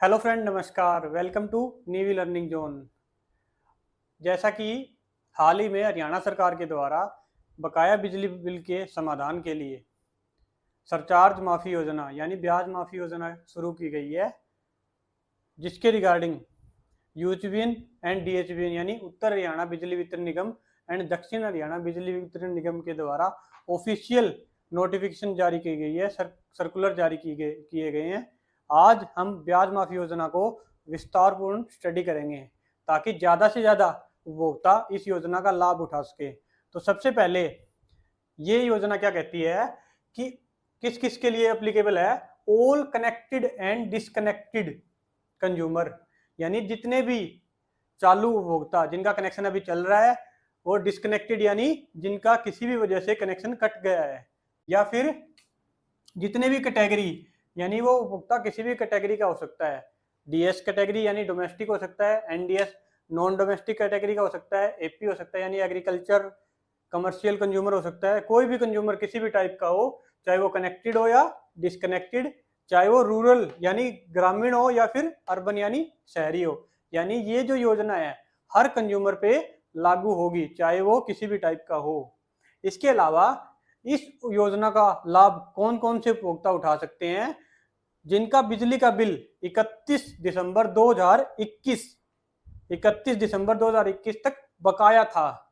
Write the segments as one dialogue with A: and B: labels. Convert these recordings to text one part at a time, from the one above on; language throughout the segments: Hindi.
A: हेलो फ्रेंड, नमस्कार। Welcome to Neevi learning zone. जैसा कि हाल ही में हरियाणा सरकार के द्वारा बकाया बिजली बिल के समाधान के लिए सरचार्ज माफ़ी योजना यानी ब्याज माफ़ी योजना शुरू की गई है, जिसके रिगार्डिंग यूचबीएन एंड डीएचबीएन यानी उत्तर हरियाणा बिजली वितरण निगम एंड दक्षिण हरियाणा बिजली वितरण निगम के द्वारा ऑफिशियल नोटिफिकेशन जारी की गई है, सर्कुलर जारी किए गए हैं। आज हम ब्याज माफी योजना को विस्तारपूर्ण स्टडी करेंगे ताकि ज़्यादा से ज़्यादा उपभोक्ता इस योजना का लाभ उठा सके। तो सबसे पहले ये योजना क्या कहती है कि किस किस के लिए एप्लीकेबल है। All connected and disconnected consumer यानी जितने भी चालू उपभोक्ता जिनका कनेक्शन अभी चल रहा है, और डिस्कनेक्टेड यानी जिनका किसी भी वजह से कनेक्शन कट गया है, या फिर जितने भी कैटेगरी यानी वो उपभोक्ता किसी भी कैटेगरी का हो सकता है। डीएस कैटेगरी यानी डोमेस्टिक हो सकता है, एनडीएस नॉन डोमेस्टिक कैटेगरी का हो सकता है, एपी हो सकता है यानी एग्रीकल्चर कमर्शियल कंज्यूमर हो सकता है। कोई भी कंज्यूमर किसी भी टाइप का हो, चाहे वो कनेक्टेड हो या डिस्कनेक्टेड, चाहे वो रूरल यानी ग्रामीण हो या फिर अर्बन यानी शहरी हो, यानी ये जो योजना है हर कंज्यूमर पे लागू होगी, चाहे वो किसी भी टाइप का हो। इसके अलावा इस योजना का लाभ कौन कौन से उपभोक्ता उठा सकते हैं? जिनका बिजली का बिल 31 दिसंबर 2021 तक बकाया था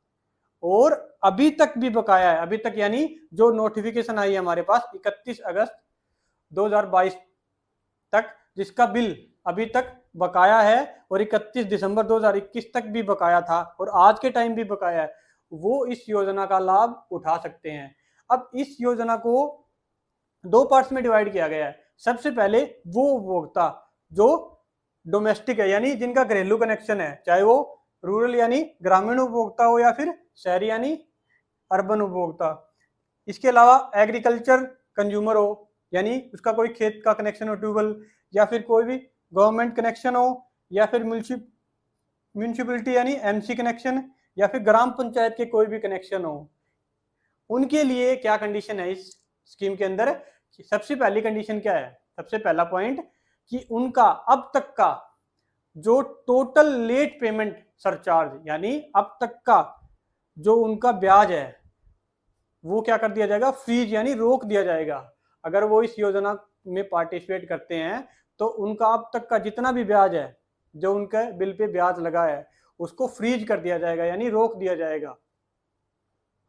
A: और अभी तक भी बकाया है। अभी तक यानी जो नोटिफिकेशन आई है हमारे पास 31 अगस्त 2022 तक, जिसका बिल अभी तक बकाया है और 31 दिसंबर 2021 तक भी बकाया था और आज के टाइम भी बकाया है, वो इस योजना का लाभ उठा सकते हैं। अब इस योजना को दो पार्ट्स में डिवाइड किया गया है। सबसे पहले वो उपभोक्ता जो डोमेस्टिक है यानी जिनका घरेलू कनेक्शन है, चाहे वो रूरल यानी ग्रामीण उपभोक्ता हो या फिर शहरी यानी अर्बन उपभोक्ता। इसके अलावा एग्रीकल्चर कंज्यूमर हो यानी उसका कोई खेत का कनेक्शन हो, ट्यूबवेल, या फिर कोई भी गवर्नमेंट कनेक्शन हो, या फिर म्यूनिसिपलिटी यानी एमसी कनेक्शन, या फिर ग्राम पंचायत के कोई भी कनेक्शन हो। उनके लिए क्या कंडीशन है इस स्कीम के अंदर? सबसे पहली कंडीशन क्या है? सबसे पहला पॉइंट कि उनका अब तक का जो टोटल लेट पेमेंट सरचार्ज यानी अब तक का जो उनका ब्याज है वो क्या कर दिया जाएगा? फ्रीज यानी रोक दिया जाएगा। अगर वो इस योजना में पार्टिसिपेट करते हैं तो उनका अब तक का जितना भी ब्याज है, जो उनके बिल पे ब्याज लगा है, उसको फ्रीज कर दिया जाएगा यानी रोक दिया जाएगा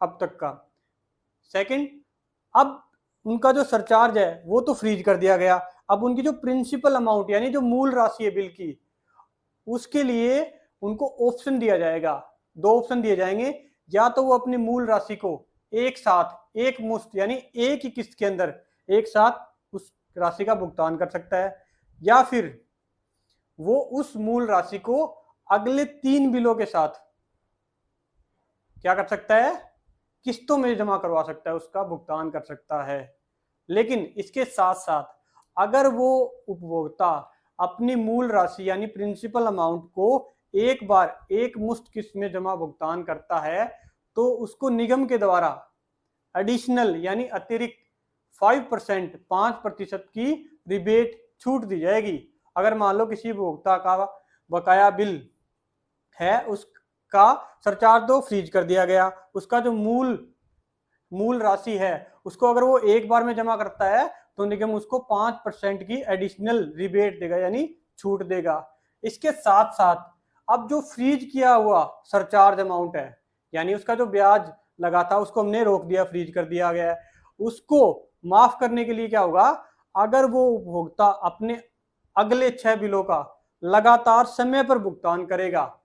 A: अब तक का। सेकंड, अब उनका जो सरचार्ज है वो तो फ्रीज कर दिया गया, अब उनकी जो प्रिंसिपल अमाउंट यानी जो मूल राशि है बिल की, उसके लिए उनको ऑप्शन दिया जाएगा। दो ऑप्शन दिए जाएंगे, या तो वो अपनी मूल राशि को एक साथ एक मुश्त यानी एक ही किस्त के अंदर एक साथ उस राशि का भुगतान कर सकता है, या फिर वो उस मूल राशि को अगले 3 बिलों के साथ क्या कर सकता है? किस्तों में जमा करवा सकता है, उसका भुगतान कर सकता है। लेकिन इसके साथ साथ अगर वो उपभोक्ता अपनी मूल राशि यानी प्रिंसिपल अमाउंट को एक बार एक मुश्त किस्त में जमा भुगतान करता है तो उसको निगम के द्वारा एडिशनल यानी अतिरिक्त 5% की रिबेट छूट दी जाएगी। अगर मान लो किसी उपभोक्ता का बकाया बिल है, उसका सरचार्ज तो फ्रीज कर दिया गया, उसका जो मूल राशि है उसको अगर वो एक बार में जमा करता है तो निगम उसको 5% की एडिशनल रिबेट देगा यानी छूट देगा। इसके साथ साथ अब जो फ्रीज किया हुआ सरचार्ज अमाउंट है यानी उसका जो ब्याज लगा था उसको हमने रोक दिया, फ्रीज कर दिया गया है, उसको माफ करने के लिए क्या होगा? अगर वो उपभोक्ता अपने अगले 6 बिलों का लगातार समय पर भुगतान करेगा,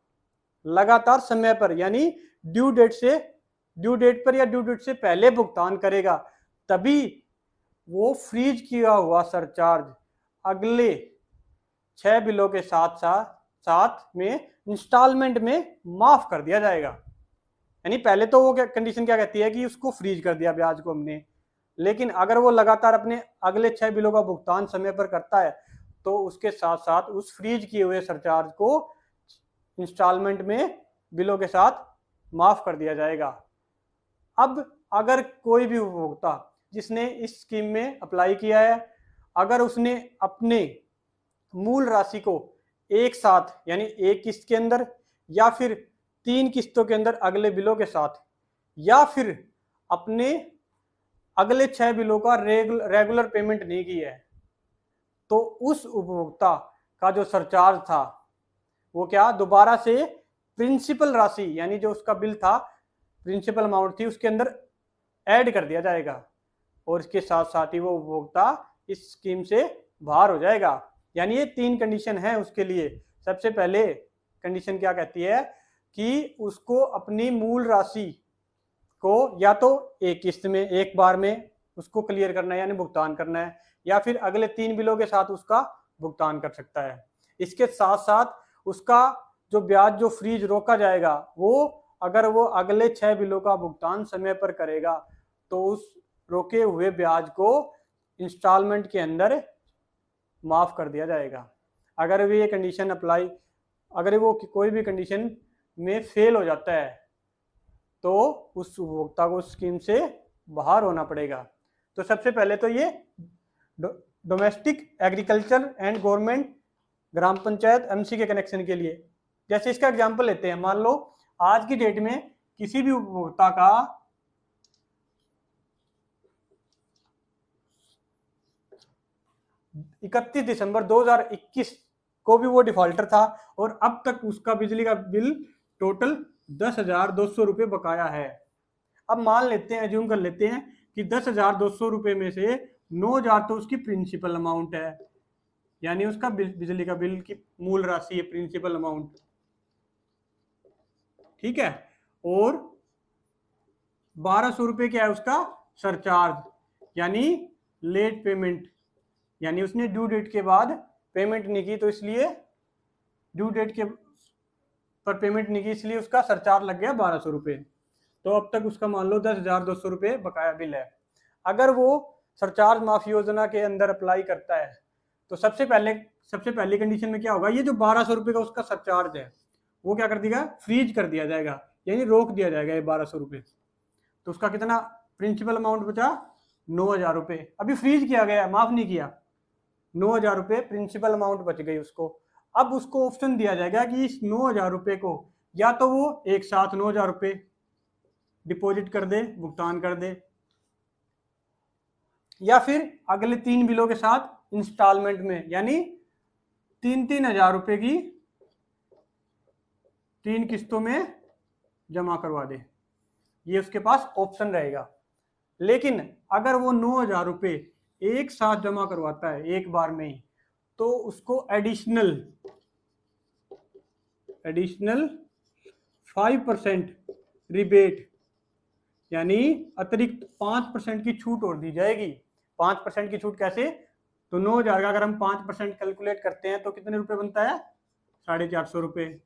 A: लगातार समय पर यानी ड्यू डेट पर या ड्यू डेट से पहले भुगतान करेगा, तभी वो फ्रीज किया हुआ सरचार्ज अगले 6 बिलों के साथ में इंस्टॉलमेंट में माफ कर दिया जाएगा। यानी पहले तो वो कंडीशन क्या कहती है कि उसको फ्रीज कर दिया ब्याज को हमने, लेकिन अगर वो लगातार अपने अगले 6 बिलों का भुगतान समय पर करता है तो उसके साथ साथ उस फ्रीज किए हुए सरचार्ज को इंस्टॉलमेंट में बिलों के साथ माफ कर दिया जाएगा। अब अगर कोई भी उपभोक्ता जिसने इस स्कीम में अप्लाई किया है, अगर उसने अपने मूल राशि को एक साथ यानी एक किस्त के अंदर या फिर 3 किस्तों के अंदर अगले बिलों के साथ या फिर अपने अगले 6 बिलों का रेगुलर पेमेंट नहीं की है तो उस उपभोक्ता का जो सरचार्ज था वो क्या दोबारा से प्रिंसिपल राशि यानी जो उसका बिल था प्रिंसिपल अमाउंट थी उसके अंदर ऐड कर दिया जाएगा और इसके साथ साथ ही वो उपभोक्ता इस स्कीम से बाहर हो जाएगा। यानी ये 3 कंडीशन है उसके लिए। सबसे पहले कंडीशन क्या कहती है कि उसको अपनी मूल राशि को या तो एक किस्त में एक बार में उसको क्लियर करना है यानी भुगतान करना है या फिर अगले 3 बिलों के साथ उसका भुगतान कर सकता है। इसके साथ साथ उसका जो ब्याज जो फ्रीज रोका जाएगा वो अगर वो अगले 6 बिलों का भुगतान समय पर करेगा तो उस रोके हुए ब्याज को इंस्टॉलमेंट के अंदर माफ कर दिया जाएगा। अगर भी ये कंडीशन अप्लाई अगर वो कोई भी कंडीशन में फेल हो जाता है तो उस उपभोक्ता को स्कीम से बाहर होना पड़ेगा। तो सबसे पहले तो ये domestic agriculture and government gram panchayat MC के कनेक्शन के लिए। जैसे इसका एग्जांपल लेते हैं, मान लो आज की डेट में किसी भी उपभोक्ता का 31 दिसंबर 2021 को भी वो डिफॉल्टर था और अब तक उसका बिजली का बिल टोटल 10,200 रुपये बकाया है। अब मान लेते हैं, एज्यूम कर लेते हैं कि 10,200 रुपये में से 9,000 तो उसकी प्रिंसिपल अमाउंट है यानी उसका बिजली का बिल की मूल राशि है प्रिंसिपल अमाउंट, ठीक है। और 1,200 रुपये क्या है उसका सरचार्ज यानी लेट पेमेंट, यानी उसने ड्यू डेट के बाद पेमेंट नहीं की तो इसलिए ड्यू डेट के पर पेमेंट नहीं की इसलिए उसका सरचार्ज लग गया 1,200 रुपये। तो अब तक उसका मान लो 10,200 रुपये बकाया बिल है। अगर वो सरचार्ज माफी योजना के अंदर अप्लाई करता है तो सबसे पहली कंडीशन में क्या होगा, ये जो 1,200 रुपये का उसका सरचार्ज है वो क्या कर देगा, फ्रीज कर दिया जाएगा यानी रोक दिया जाएगा ये 1,200 रुपये। तो उसका कितना प्रिंसिपल अमाउंट बचा, 9,000 रुपये। अभी फ्रीज किया गया, माफ नहीं किया, 9,000 रुपये प्रिंसिपल अमाउंट बच गई उसको। अब उसको ऑप्शन दिया जाएगा कि इस 9,000 रुपये को या तो वो एक साथ 9,000 रुपये डिपॉजिट कर दे, भुगतान कर दे, या फिर अगले 3 बिलों के साथ इंस्टॉलमेंट में यानी 3-3 हजार रुपये की 3 किस्तों में जमा करवा दे। ये उसके पास ऑप्शन रहेगा। लेकिन अगर वो 9,000 रुपये एक साथ जमा करवाता है एक बार में ही तो उसको एडिशनल 5% रिबेट यानी अतिरिक्त 5% की छूट और दी जाएगी। 5% की छूट कैसे, तो 9,000 का अगर हम 5% कैलकुलेट करते हैं तो कितने रुपए बनता है, 450 रुपये।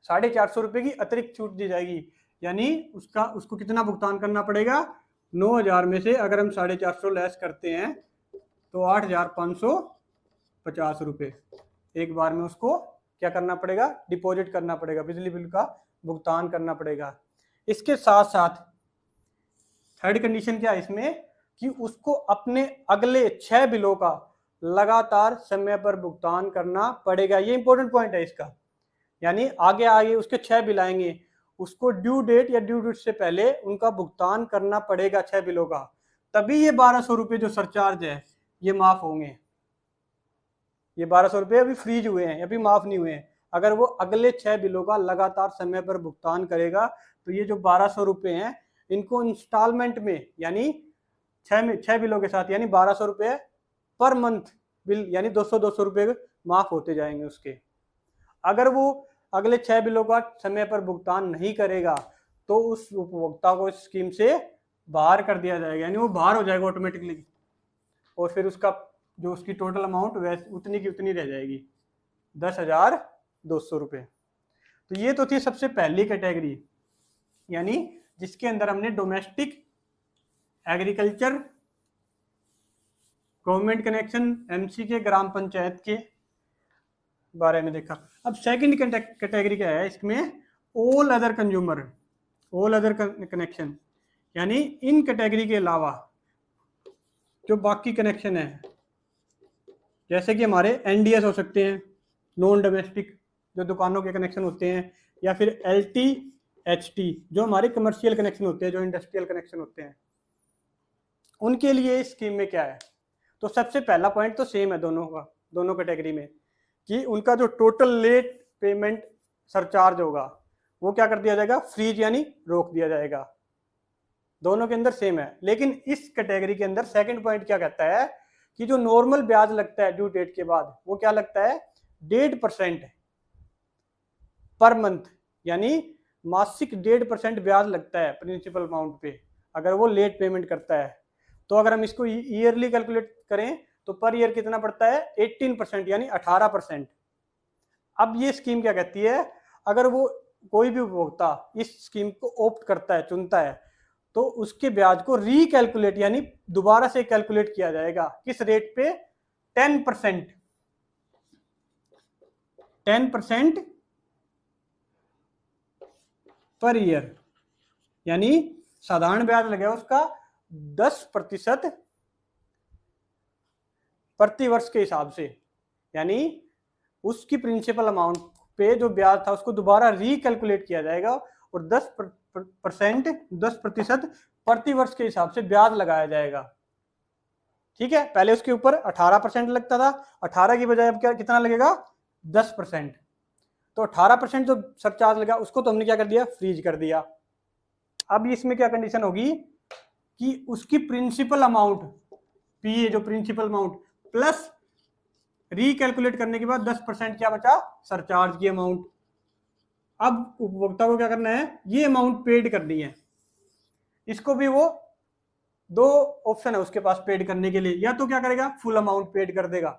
A: 450 रुपये की अतिरिक्त छूट दी जाएगी यानी उसको कितना भुगतान करना पड़ेगा, 9,000 में से अगर हम 450 लेस करते हैं तो 8,550 रुपये एक बार में उसको क्या करना पड़ेगा, डिपॉजिट करना पड़ेगा, बिजली बिल का भुगतान करना पड़ेगा। इसके साथ साथ थर्ड कंडीशन क्या है इसमें कि उसको अपने अगले 6 बिलों का लगातार समय पर भुगतान करना पड़ेगा। ये इंपॉर्टेंट पॉइंट है इसका, यानी आगे उसके 6 बिल आएंगे, उसको ड्यू डेट या ड्यू डेट से पहले उनका भुगतान करना पड़ेगा 6 बिलों का, तभी ये 1,200 रुपये जो सरचार्ज है ये माफ होंगे। ये 1,200 रुपये अभी फ्रीज हुए हैं, अभी माफ नहीं हुए हैं। अगर वो अगले 6 बिलों का लगातार समय पर भुगतान करेगा तो ये जो 1,200 रुपये हैं इनको इंस्टॉलमेंट में यानी 6 बिलों के साथ यानी 1,200 रुपये पर मंथ बिल यानी 200 रुपये माफ होते जाएंगे उसके। अगर वो अगले 6 बिलों का समय पर भुगतान नहीं करेगा तो उस उपभोक्ता को इस स्कीम से बाहर कर दिया जाएगा यानी वो बाहर हो जाएगा ऑटोमेटिकली और फिर उसका जो उसकी टोटल अमाउंट वैसे उतनी की उतनी रह जाएगी, 10,200 रुपये। तो ये तो थी सबसे पहली कैटेगरी यानी जिसके अंदर हमने domestic agriculture government connection MC के ग्राम पंचायत के बारे में देखा। अब सेकंड कैटेगरी क्या है, इसमें all other consumer, all other connection यानी इन कैटेगरी के अलावा जो बाकी कनेक्शन है जैसे कि हमारे एनडीएस हो सकते हैं, नॉन डोमेस्टिक जो दुकानों के कनेक्शन होते हैं, या फिर LTHT जो हमारे कमर्शियल कनेक्शन होते हैं, जो इंडस्ट्रियल कनेक्शन होते हैं, उनके लिए इस स्कीम में क्या है। तो सबसे पहला पॉइंट तो सेम है दोनों का, दोनों कैटेगरी में, कि उनका जो टोटल लेट पेमेंट सरचार्ज होगा वो क्या कर दिया जाएगा, फ्रीज यानी रोक दिया जाएगा। दोनों के अंदर सेम है। लेकिन इस कैटेगरी के अंदर सेकंड पॉइंट क्या कहता है कि जो नॉर्मल ब्याज लगता है ड्यू डेट के बाद, वो क्या लगता है, 1.5% पर मंथ, यानी मासिक 1.5% ब्याज लगता है प्रिंसिपल अमाउंट पे अगर वो लेट पेमेंट करता है। तो अगर हम इसको ईयरली कैलकुलेट करें तो पर ईयर कितना पड़ता है, 18% यानी 18%। अब ये स्कीम क्या कहती है, अगर वो कोई भी उपभोक्ता इस स्कीम को ऑप्ट करता है, चुनता है, तो उसके ब्याज को रिकैलकुलेट यानी दोबारा से कैलकुलेट किया जाएगा। किस रेट पे, 10% पर ईयर, यानी साधारण ब्याज लगेगा उसका 10% प्रति वर्ष के हिसाब से, यानी उसकी प्रिंसिपल अमाउंट पे जो ब्याज था उसको दोबारा रिकैलकुलेट किया जाएगा और 10% प्रति वर्ष के हिसाब से ब्याज लगाया जाएगा। ठीक है, पहले उसके ऊपर 18% लगता था, 18 की बजाय अब क्या कितना लगेगा, 10%। तो 18% जो सरचार्ज लगा उसको तो हमने क्या कर दिया, फ्रीज कर दिया। अब इसमें क्या कंडीशन होगी कि उसकी प्रिंसिपल अमाउंट पीए, जो प्रिंसिपल अमाउंट प्लस रिकैलकुलेट करने के बाद 10% क्या बचा, सरचार्ज की अमाउंट। अब उपभोक्ता को क्या करना है, ये अमाउंट पेड करनी है। इसको भी वो दो ऑप्शन है उसके पास पेड करने के लिए, या तो क्या करेगा, फुल अमाउंट पेड कर देगा,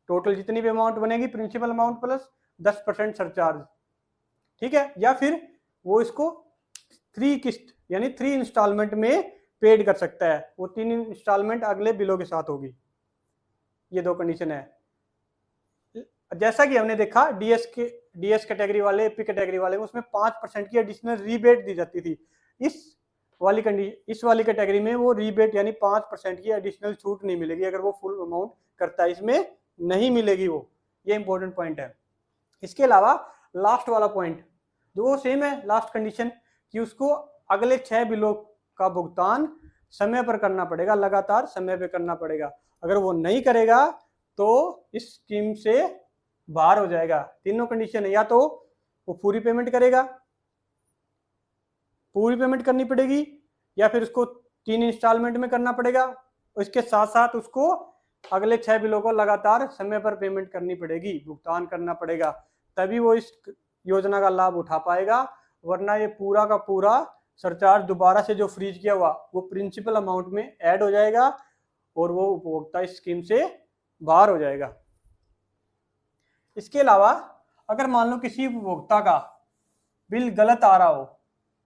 A: टोटल जितनी भी अमाउंट बनेगी प्रिंसिपल अमाउंट प्लस 10% सरचार्ज, ठीक है, या फिर वो इसको 3 किस्त यानी 3 इंस्टॉलमेंट में पेड कर सकता है। वो 3 इंस्टॉलमेंट अगले बिलों के साथ होगी। ये दो कंडीशन है। जैसा कि हमने देखा डीएस कैटेगरी वाले, एपी कैटेगरी वाले, उसमें 5% की एडिशनल रीबेट दी जाती थी। इस वाली कैटेगरी में वो रीबेट यानी 5% की एडिशनल छूट नहीं मिलेगी अगर वो फुल अमाउंट करता है, इसमें नहीं मिलेगी वो। ये इंपॉर्टेंट पॉइंट है। इसके अलावा लास्ट वाला पॉइंट जो वो सेम है, लास्ट कंडीशन, कि उसको अगले 6 बिलों का भुगतान समय पर करना पड़ेगा, लगातार समय पे करना पड़ेगा। अगर वो नहीं करेगा तो इस स्कीम से बाहर हो जाएगा। तीनों कंडीशन है, या तो वो पूरी पेमेंट करेगा, पूरी पेमेंट करनी पड़ेगी, या फिर उसको 3 इंस्टॉलमेंट में करना पड़ेगा, और इसके साथ साथ उसको अगले 6 बिलों को लगातार समय पर पेमेंट करनी पड़ेगी, भुगतान करना पड़ेगा, तभी वो इस योजना का लाभ उठा पाएगा। वरना ये पूरा का पूरा सरचार्ज दोबारा से जो फ्रीज किया हुआ वो प्रिंसिपल अमाउंट में ऐड हो जाएगा और वो उपभोक्ता इस स्कीम से बाहर हो जाएगा। इसके अलावा अगर मान लो किसी उपभोक्ता का बिल गलत आ रहा हो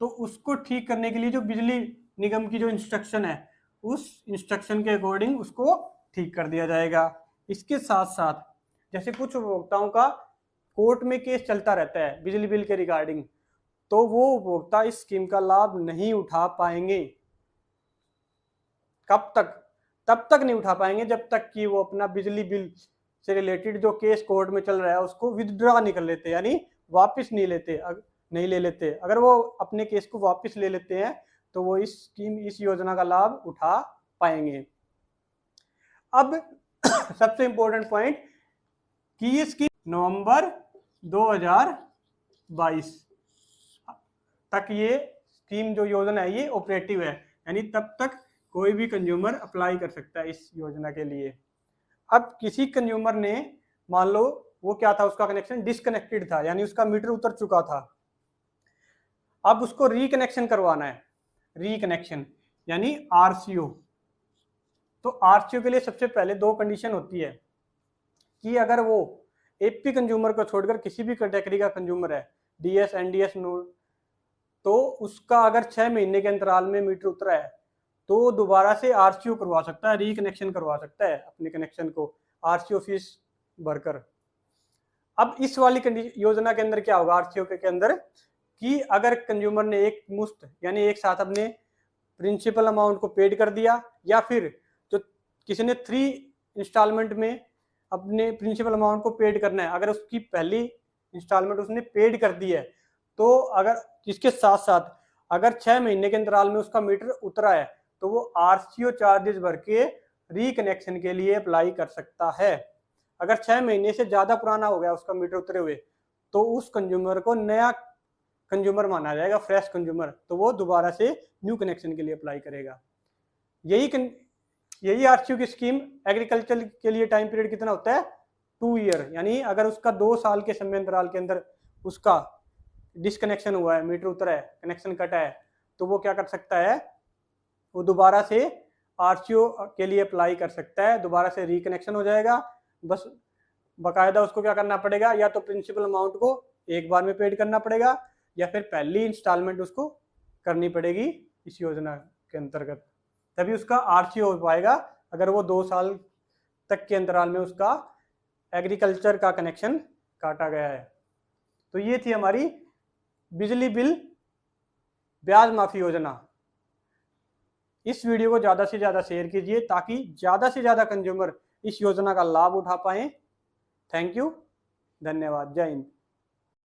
A: तो उसको ठीक करने के लिए जो बिजली निगम की जो इंस्ट्रक्शन है उस इंस्ट्रक्शन के अकॉर्डिंग उसको ठीक कर दिया जाएगा। इसके साथ साथ जैसे कुछ उपभोक्ताओं का कोर्ट में केस चलता रहता है बिजली बिल के रिगार्डिंग, तो वो उपभोक्ता इस स्कीम का लाभ नहीं उठा पाएंगे। कब तक? तब तक नहीं उठा पाएंगे जब तक कि वो अपना बिजली बिल से रिलेटेड जो केस कोर्ट में चल रहा है उसको विथड्रॉ नहीं कर लेते, यानी वापस नहीं ले लेते। अगर वो अपने केस को वापस ले लेते हैं तो वो इस योजना का लाभ उठा पाएंगे। अब सबसे इंपॉर्टेंट पॉइंट कि ये स्कीम नवंबर 2022 तक ये स्कीम जो योजना है ये ऑपरेटिव है, यानी तब तक कोई भी कंज्यूमर अप्लाई कर सकता है इस योजना के लिए। अब किसी कंज्यूमर ने मान लो वो क्या था, उसका कनेक्शन डिस्कनेक्टेड था, यानी उसका मीटर उतर चुका था, अब उसको रिकनेक्शन करवाना है, रिकनेक्शन यानी आरसीओ। तो आरसीओ के लिए सबसे पहले 2 कंडीशन होती है कि अगर वो एपी कंज्यूमर को छोड़कर किसी भी कैटेगरी का कंज्यूमर है, डीएस एनडीएस तो उसका अगर 6 महीने के अंतराल में मीटर उतरा है तो दोबारा से आरसीओ करवा सकता है, रिकनेक्शन करवा सकता है अपने कनेक्शन को आरसीओ फीस भरकर। अब इस वाली योजना के अंदर क्या होगा, आरसीओ के अंदर, कि अगर कंज्यूमर ने एक मुश्त यानी एक साथ अपने प्रिंसिपल अमाउंट को पेड कर दिया, या फिर जो किसी ने 3 इंस्टॉलमेंट में अपने प्रिंसिपल अमाउंट को पेड करना है, अगर उसकी पहली इंस्टॉलमेंट उसने पेड कर दी है, तो अगर इसके साथ साथ अगर 6 महीने के अंतराल में उसका मीटर उतरा है तो वो आरसीओ चार्जेस भर के रिकनेक्शन के लिए अप्लाई कर सकता है। अगर 6 महीने से ज़्यादा पुराना हो गया उसका मीटर उतरे हुए, तो उस कंज्यूमर को नया कंज्यूमर माना जाएगा, फ्रेश कंज्यूमर, तो वो दोबारा से न्यू कनेक्शन के लिए अप्लाई करेगा। यही आरसीओ की स्कीम एग्रीकल्चर के लिए टाइम पीरियड कितना होता है, 2 ईयर, यानी अगर उसका 2 साल के समय अंतराल के अंदर उसका डिसकनेक्शन हुआ है, मीटर उतरा है, कनेक्शन कटा है, तो वो क्या कर सकता है, वो दोबारा से आरसीओ के लिए अप्लाई कर सकता है, दोबारा से रिकनेक्शन हो जाएगा। बस बाकायदा उसको क्या करना पड़ेगा, या तो प्रिंसिपल अमाउंट को एक बार में पेड करना पड़ेगा या फिर पहली इंस्टॉलमेंट उसको करनी पड़ेगी इस योजना के अंतर्गत, तभी उसका आरसीओ हो पाएगा। अगर वो 2 साल तक के अंतराल में उसका एग्रीकल्चर का कनेक्शन काटा गया है। तो ये थी हमारी बिजली बिल ब्याज माफी योजना। इस वीडियो को ज़्यादा से ज़्यादा शेयर कीजिए ताकि ज़्यादा से ज़्यादा कंज्यूमर इस योजना का लाभ उठा पाएं। थैंक यू, धन्यवाद, जय हिंद।